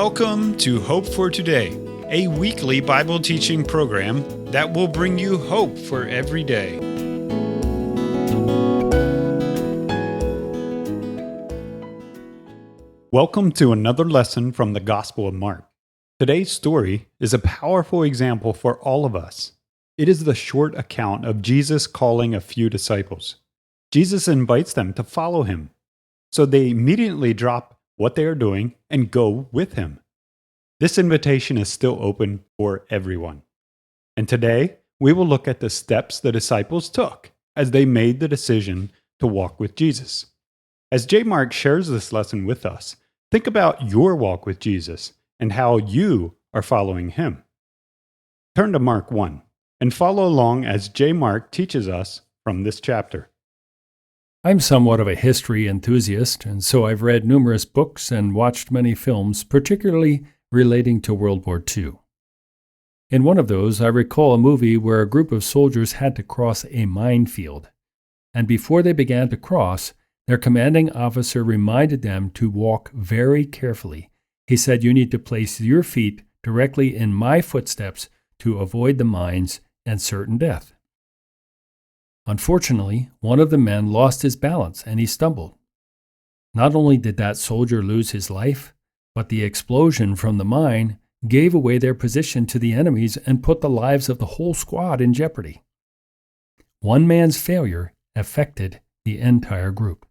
Welcome to Hope for Today, a weekly Bible teaching program that will bring you hope for every day. Welcome to another lesson from the Gospel of Mark. Today's story is a powerful example for all of us. It is the short account of Jesus calling a few disciples. Jesus invites them to follow him, so they immediately drop what they are doing and go with him. This invitation is still open for everyone. And today, we will look at the steps the disciples took as they made the decision to walk with Jesus. As J. Mark shares this lesson with us, think about your walk with Jesus and how you are following him. Turn to Mark 1 and follow along as J. Mark teaches us from this chapter. I'm somewhat of a history enthusiast, and so I've read numerous books and watched many films, particularly relating to World War II. In one of those, I recall a movie where a group of soldiers had to cross a minefield, and before they began to cross, their commanding officer reminded them to walk very carefully. He said, "You need to place your feet directly in my footsteps to avoid the mines and certain death." Unfortunately, one of the men lost his balance and he stumbled. Not only did that soldier lose his life, but the explosion from the mine gave away their position to the enemies and put the lives of the whole squad in jeopardy. One man's failure affected the entire group.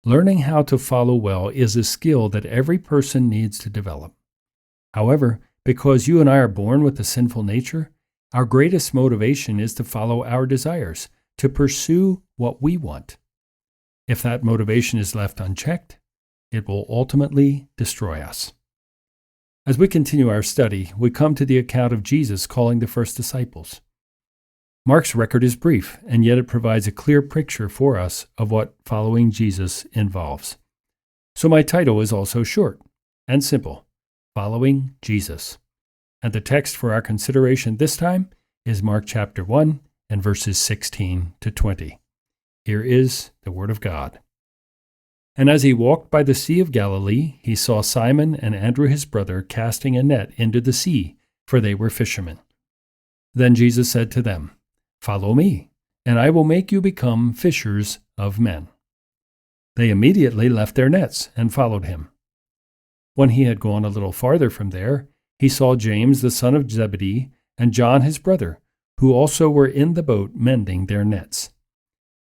Learning how to follow well is a skill that every person needs to develop. However, because you and I are born with a sinful nature, our greatest motivation is to follow our desires, to pursue what we want. If that motivation is left unchecked, it will ultimately destroy us. As we continue our study, we come to the account of Jesus calling the first disciples. Mark's record is brief, and yet it provides a clear picture for us of what following Jesus involves. So my title is also short and simple, Following Jesus. And the text for our consideration this time is Mark chapter 1 and verses 16 to 20. Here is the Word of God. And as he walked by the Sea of Galilee, he saw Simon and Andrew his brother casting a net into the sea, for they were fishermen. Then Jesus said to them, "Follow me, and I will make you become fishers of men." They immediately left their nets and followed him. When he had gone a little farther from there, he saw James the son of Zebedee and John his brother, who also were in the boat mending their nets.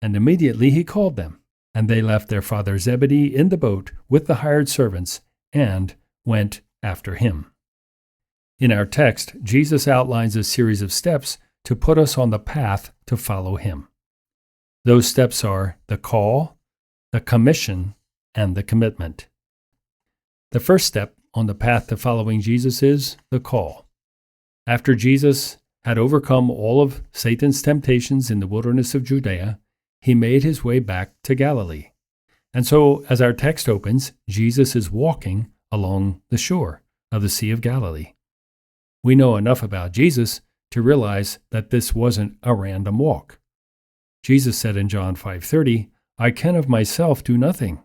And immediately he called them, and they left their father Zebedee in the boat with the hired servants and went after him. In our text, Jesus outlines a series of steps to put us on the path to follow him. Those steps are the call, the commission, and the commitment. The first step on the path to following Jesus is the call. After Jesus had overcome all of Satan's temptations in the wilderness of Judea, he made his way back to Galilee. And so, as our text opens, Jesus is walking along the shore of the Sea of Galilee. We know enough about Jesus to realize that this wasn't a random walk. Jesus said in John 5:30, "I can of myself do nothing.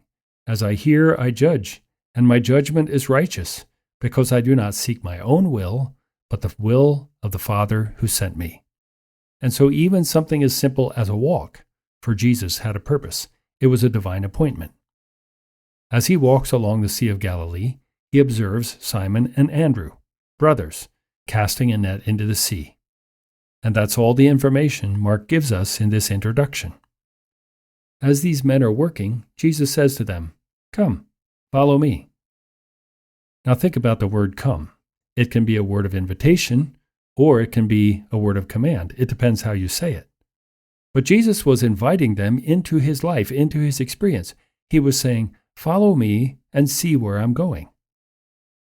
As I hear, I judge, and my judgment is righteous, because I do not seek my own will, but the will of the Father who sent me." And so even something as simple as a walk for Jesus had a purpose. It was a divine appointment. As he walks along the Sea of Galilee, he observes Simon and Andrew, brothers, casting a net into the sea. And that's all the information Mark gives us in this introduction. As these men are working, Jesus says to them, "Come, follow me." Now think about the word come. It can be a word of invitation, or it can be a word of command. It depends how you say it. But Jesus was inviting them into his life, into his experience. He was saying, "Follow me and see where I'm going."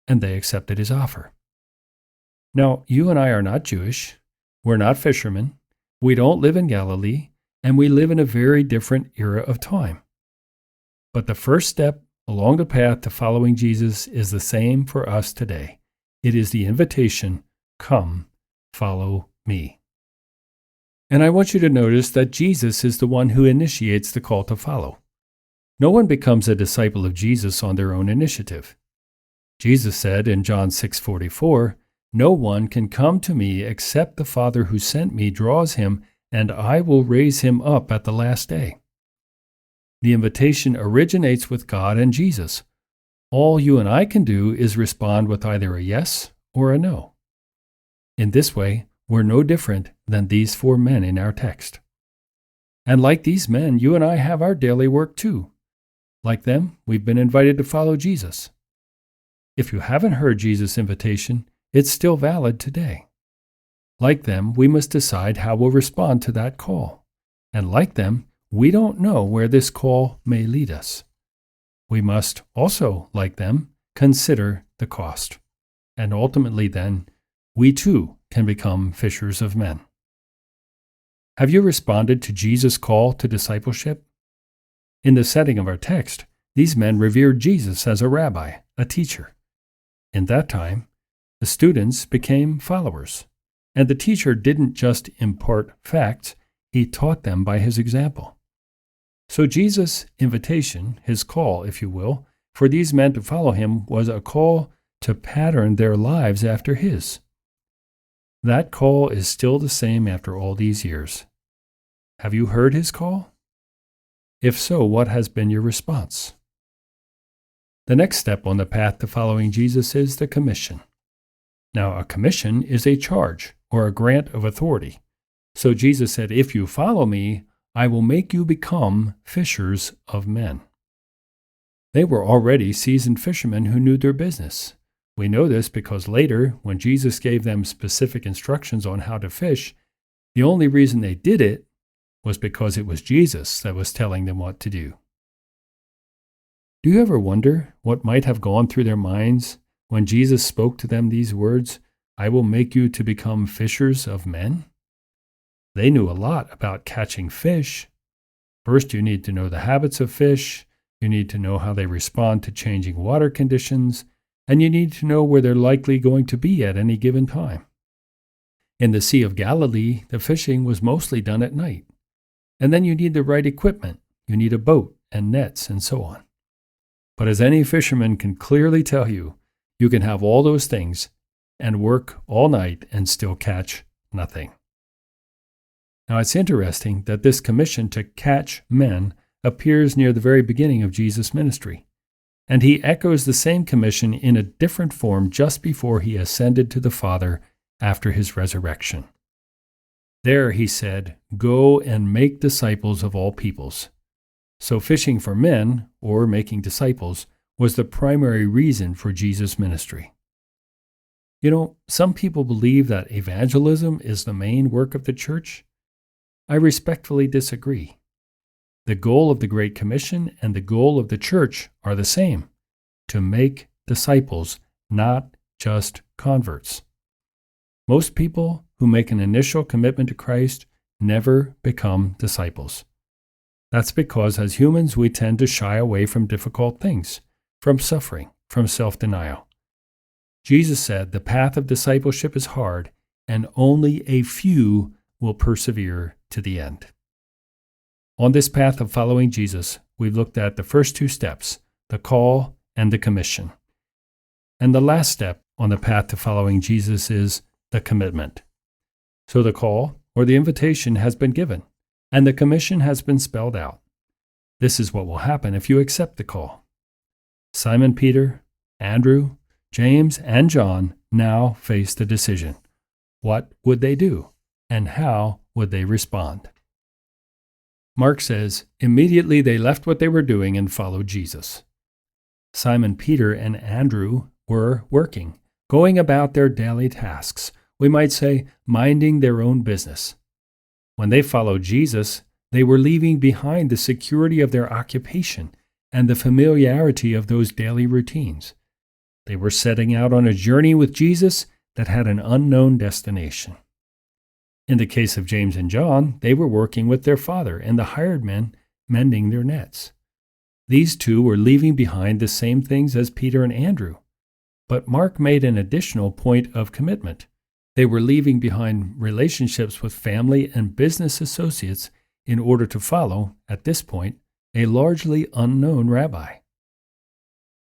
And they accepted his offer. Now, you and I are not Jewish. We're not fishermen. We don't live in Galilee, and we live in a very different era of time. But the first step along the path to following Jesus is the same for us today. It is the invitation, "Come, follow me." And I want you to notice that Jesus is the one who initiates the call to follow. No one becomes a disciple of Jesus on their own initiative. Jesus said in John 6:44, "No one can come to me except the Father who sent me draws him, and I will raise him up at the last day." The invitation originates with God and Jesus. All you and I can do is respond with either a yes or a no. In this way, we're no different than these 4 men in our text. And like these men, you and I have our daily work too. Like them, we've been invited to follow Jesus. If you haven't heard Jesus' invitation, it's still valid today. Like them, we must decide how we'll respond to that call. And like them, we don't know where this call may lead us. We must also, like them, consider the cost. And ultimately then, we too can become fishers of men. Have you responded to Jesus' call to discipleship? In the setting of our text, these men revered Jesus as a rabbi, a teacher. In that time, the students became followers, and the teacher didn't just impart facts, he taught them by his example. So Jesus' invitation, his call, if you will, for these men to follow him was a call to pattern their lives after his. That call is still the same after all these years. Have you heard his call? If so, what has been your response? The next step on the path to following Jesus is the commission. Now, a commission is a charge or a grant of authority. So Jesus said, "If you follow me, I will make you become fishers of men." They were already seasoned fishermen who knew their business. We know this because later, when Jesus gave them specific instructions on how to fish, the only reason they did it was because it was Jesus that was telling them what to do. Do you ever wonder what might have gone through their minds when Jesus spoke to them these words, "I will make you to become fishers of men"? They knew a lot about catching fish. First, you need to know the habits of fish, you need to know how they respond to changing water conditions, and you need to know where they're likely going to be at any given time. In the Sea of Galilee, the fishing was mostly done at night. And then you need the right equipment. You need a boat and nets and so on. But as any fisherman can clearly tell you, you can have all those things and work all night and still catch nothing. Now it's interesting that this commission to catch men appears near the very beginning of Jesus' ministry. And he echoes the same commission in a different form just before he ascended to the Father after his resurrection. There he said, "Go and make disciples of all peoples." So fishing for men, or making disciples, was the primary reason for Jesus' ministry. You know, some people believe that evangelism is the main work of the church. I respectfully disagree. The goal of the Great Commission and the goal of the church are the same: to make disciples, not just converts. Most people who make an initial commitment to Christ never become disciples. That's because as humans we tend to shy away from difficult things, from suffering, from self-denial. Jesus said the path of discipleship is hard, and only a few will persevere to the end. On this path of following Jesus, we've looked at the first 2 steps, the call and the commission. And the last step on the path to following Jesus is the commitment. So the call or the invitation has been given, and the commission has been spelled out. This is what will happen if you accept the call. Simon Peter, Andrew, James, and John now face the decision. What would they do, and how would they respond? Mark says, immediately they left what they were doing and followed Jesus. Simon Peter and Andrew were working, going about their daily tasks. We might say, minding their own business. When they followed Jesus, they were leaving behind the security of their occupation and the familiarity of those daily routines. They were setting out on a journey with Jesus that had an unknown destination. In the case of James and John, they were working with their father and the hired men mending their nets. These 2 were leaving behind the same things as Peter and Andrew. But Mark made an additional point of commitment. They were leaving behind relationships with family and business associates in order to follow, at this point, a largely unknown rabbi.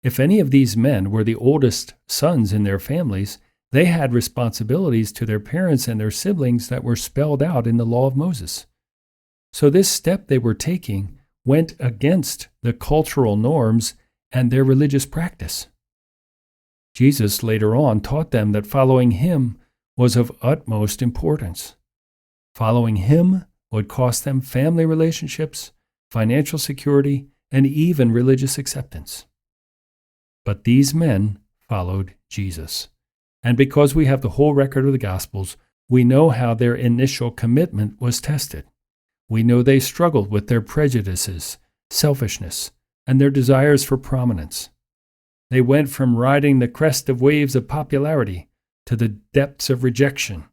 If any of these men were the oldest sons in their families, they had responsibilities to their parents and their siblings that were spelled out in the law of Moses. So this step they were taking went against the cultural norms and their religious practice. Jesus later on taught them that following him was of utmost importance. Following him would cost them family relationships, financial security, and even religious acceptance. But these men followed Jesus. And because we have the whole record of the Gospels, we know how their initial commitment was tested. We know they struggled with their prejudices, selfishness, and their desires for prominence. They went from riding the crest of waves of popularity to the depths of rejection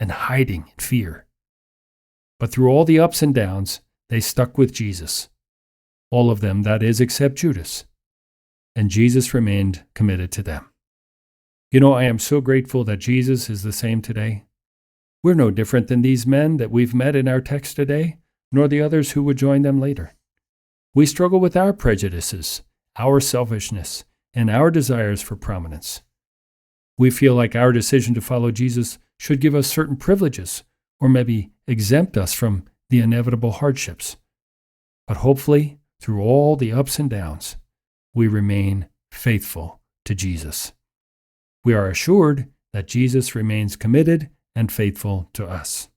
and hiding in fear. But through all the ups and downs, they stuck with Jesus. All of them, that is, except Judas. And Jesus remained committed to them. You know, I am so grateful that Jesus is the same today. We're no different than these men that we've met in our text today, nor the others who would join them later. We struggle with our prejudices, our selfishness, and our desires for prominence. We feel like our decision to follow Jesus should give us certain privileges, or maybe exempt us from the inevitable hardships. But hopefully, through all the ups and downs, we remain faithful to Jesus. We are assured that Jesus remains committed and faithful to us.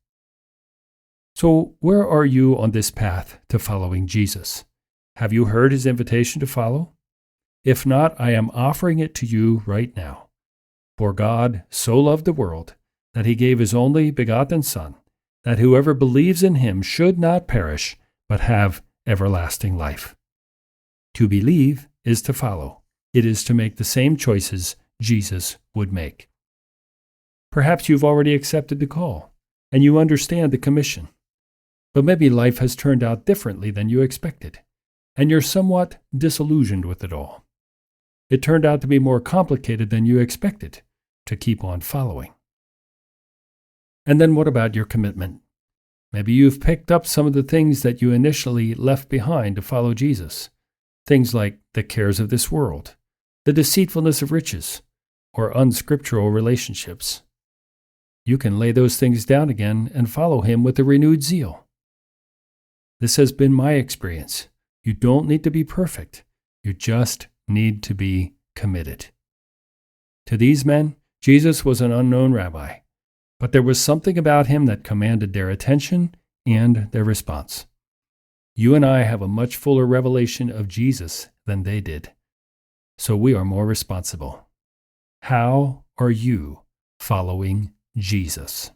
So, where are you on this path to following Jesus? Have you heard his invitation to follow? If not, I am offering it to you right now. For God so loved the world that he gave his only begotten Son, that whoever believes in him should not perish, but have everlasting life. To believe is to follow. It is to make the same choices Jesus would make. Perhaps you've already accepted the call, and you understand the commission. But maybe life has turned out differently than you expected, and you're somewhat disillusioned with it all. It turned out to be more complicated than you expected to keep on following. And then what about your commitment? Maybe you've picked up some of the things that you initially left behind to follow Jesus. Things like the cares of this world, the deceitfulness of riches, or unscriptural relationships. You can lay those things down again and follow him with a renewed zeal. This has been my experience. You don't need to be perfect. You just need to be committed. To these men, Jesus was an unknown rabbi, but there was something about him that commanded their attention and their response. You and I have a much fuller revelation of Jesus than they did, so we are more responsible. How are you following Jesus?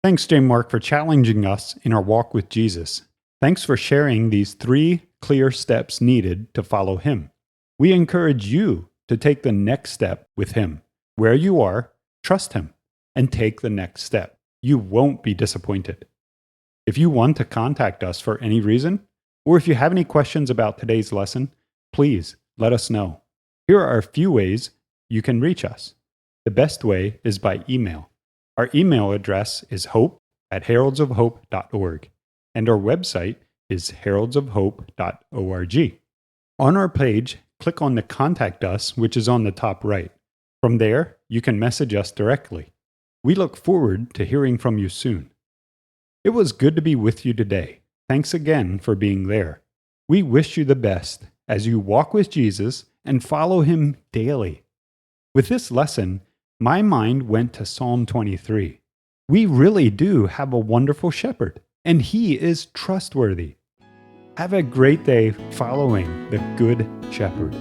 Thanks, J. Mark, for challenging us in our walk with Jesus. Thanks for sharing these 3 clear steps needed to follow him. We encourage you to take the next step with him. Where you are, trust him and take the next step. You won't be disappointed. If you want to contact us for any reason, or if you have any questions about today's lesson, please let us know. Here are a few ways you can reach us. The best way is by email. Our email address is hope@heraldsofhope.org, and our website is heraldsofhope.org. On our page, click on the Contact Us, which is on the top right. From there, you can message us directly. We look forward to hearing from you soon. It was good to be with you today. Thanks again for being there. We wish you the best as you walk with Jesus and follow him daily. With this lesson, my mind went to Psalm 23. We really do have a wonderful shepherd, and he is trustworthy. Have a great day following the Good Shepherd.